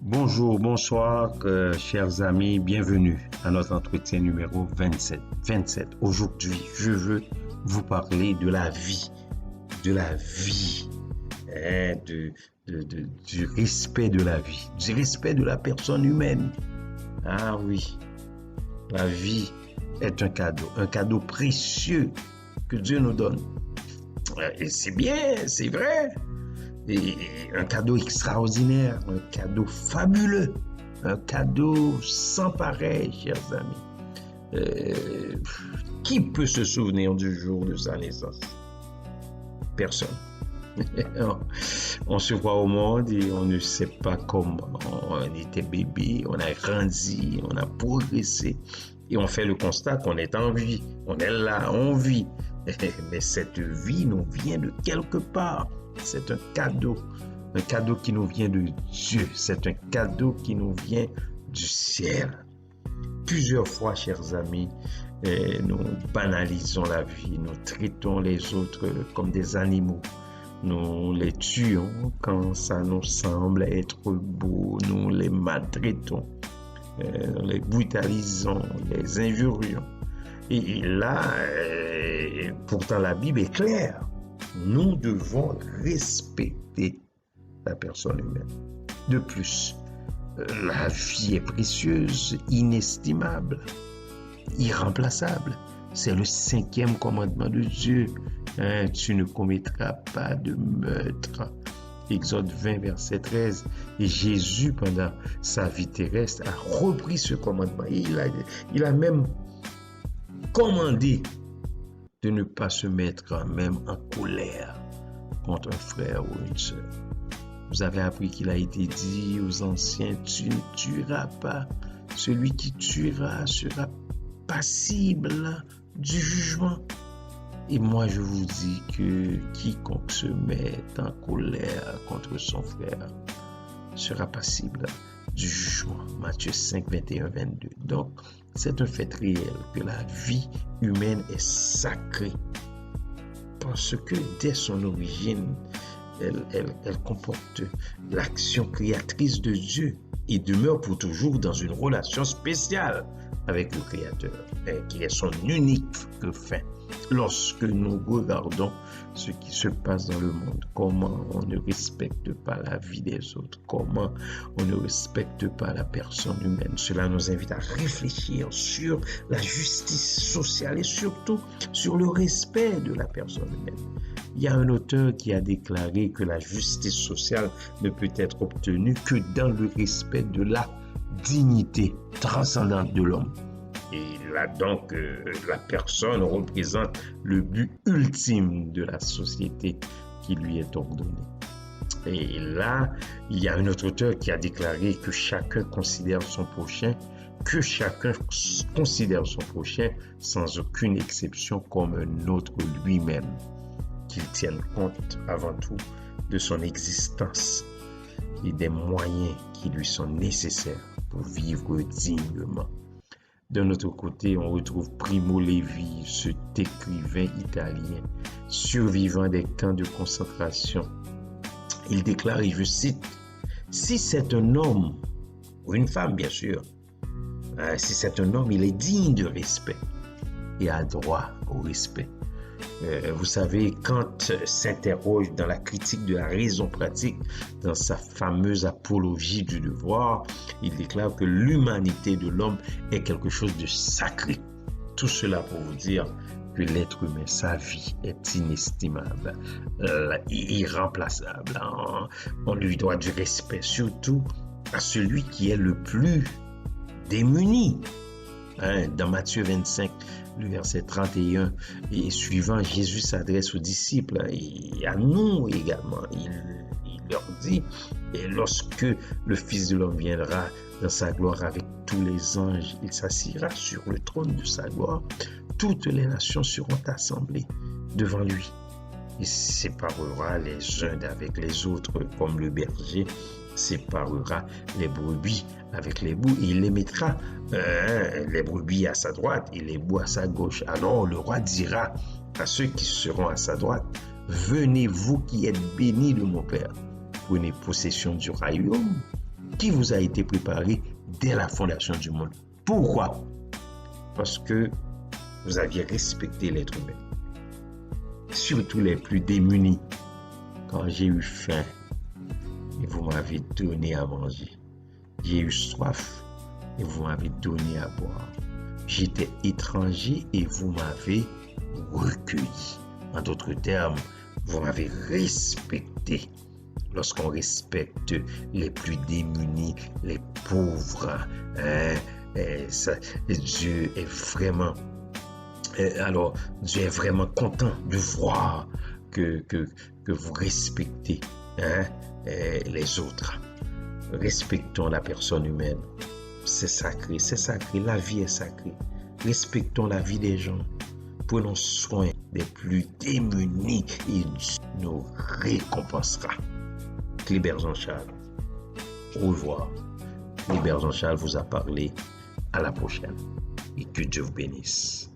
Bonjour, bonsoir, chers amis, bienvenue à notre entretien numéro 27. Aujourd'hui, je veux vous parler de la vie, du respect de la vie, du respect de la personne humaine. Ah oui, la vie est un cadeau précieux que Dieu nous donne. Et c'est bien, c'est vrai. Et un cadeau extraordinaire, un cadeau fabuleux, un cadeau sans pareil, chers amis. Qui peut se souvenir du jour de sa naissance? Personne. On se voit au monde et on ne sait pas comment. On était bébé, on a grandi, on a progressé et on fait le constat qu'on est en vie. On est là, on vit. Mais cette vie nous vient de quelque part. C'est un cadeau qui nous vient de Dieu. C'est un cadeau qui nous vient du ciel. Plusieurs fois, chers amis, nous banalisons la vie, nous traitons les autres comme des animaux. Nous les tuons quand ça nous semble être beau, nous les maltraitons, nous les brutalisons, les injurions. Et là, pourtant la Bible est claire. Nous devons respecter la personne humaine. De plus, la vie est précieuse, inestimable, irremplaçable. C'est le 5e commandement de Dieu. Tu ne commettras pas de meurtre. Exode 20, verset 13. Et Jésus, pendant sa vie terrestre, a repris ce commandement. Et il a même commandé de ne pas se mettre même en colère contre un frère ou une sœur. Vous avez appris qu'il a été dit aux anciens, tu ne tueras pas. Celui qui tuera sera passible du jugement. Et moi, je vous dis que quiconque se met en colère contre son frère sera passible du jugement. Matthieu 5, 21, 22. Donc, c'est un fait réel que la vie humaine est sacrée parce que dès son origine, elle comporte l'action créatrice de Dieu et demeure pour toujours dans une relation spéciale avec le Créateur, qui est son unique fin. Lorsque nous regardons ce qui se passe dans le monde, comment on ne respecte pas la vie des autres, comment on ne respecte pas la personne humaine, cela nous invite à réfléchir sur la justice sociale et surtout sur le respect de la personne humaine. Il y a un auteur qui a déclaré que la justice sociale ne peut être obtenue que dans le respect de la dignité transcendante de l'homme. Et là donc, la personne représente le but ultime de la société qui lui est ordonnée. Et là, il y a un autre auteur qui a déclaré que chacun considère son prochain sans aucune exception comme un autre lui-même, qu'il tienne compte avant tout de son existence et des moyens qui lui sont nécessaires pour vivre dignement. D'un autre côté, on retrouve Primo Levi, cet écrivain italien, survivant des camps de concentration. Il déclare, et je cite, « Si c'est un homme, ou une femme bien sûr, si c'est un homme, il est digne de respect et a droit au respect. » Vous savez, Kant s'interroge dans la critique de la raison pratique, dans sa fameuse apologie du devoir. Il déclare que l'humanité de l'homme est quelque chose de sacré. Tout cela pour vous dire que l'être humain, sa vie est inestimable, irremplaçable. On lui doit du respect, surtout à celui qui est le plus démuni. Dans Matthieu 25, le verset 31 et suivant, Jésus s'adresse aux disciples et à nous également. Il leur dit, et lorsque le Fils de l'homme viendra dans sa gloire avec tous les anges, il s'assiera sur le trône de sa gloire. Toutes les nations seront assemblées devant lui. Il séparera les uns d'avec les autres comme le berger séparera les brebis avec les boucs, et il les mettra, les brebis à sa droite et les boucs à sa gauche. Alors le roi dira à ceux qui seront à sa droite, venez vous qui êtes bénis de mon Père, prenez possession du royaume qui vous a été préparé dès la fondation du monde. Pourquoi? Parce que vous aviez respecté l'être humain, surtout les plus démunis. Quand j'ai eu faim, et vous m'avez donné à manger. J'ai eu soif, et vous m'avez donné à boire. J'étais étranger, et vous m'avez recueilli. En d'autres termes, vous m'avez respecté. Lorsqu'on respecte les plus démunis, les pauvres, Dieu est vraiment... Alors, Dieu est vraiment content de voir que vous respectez les autres. Respectons la personne humaine. C'est sacré, la vie est sacrée. Respectons la vie des gens. Prenons soin des plus démunis et Dieu nous récompensera. Clébert Jean-Charles, au revoir. Clébert Jean-Charles vous a parlé. À la prochaine et que Dieu vous bénisse.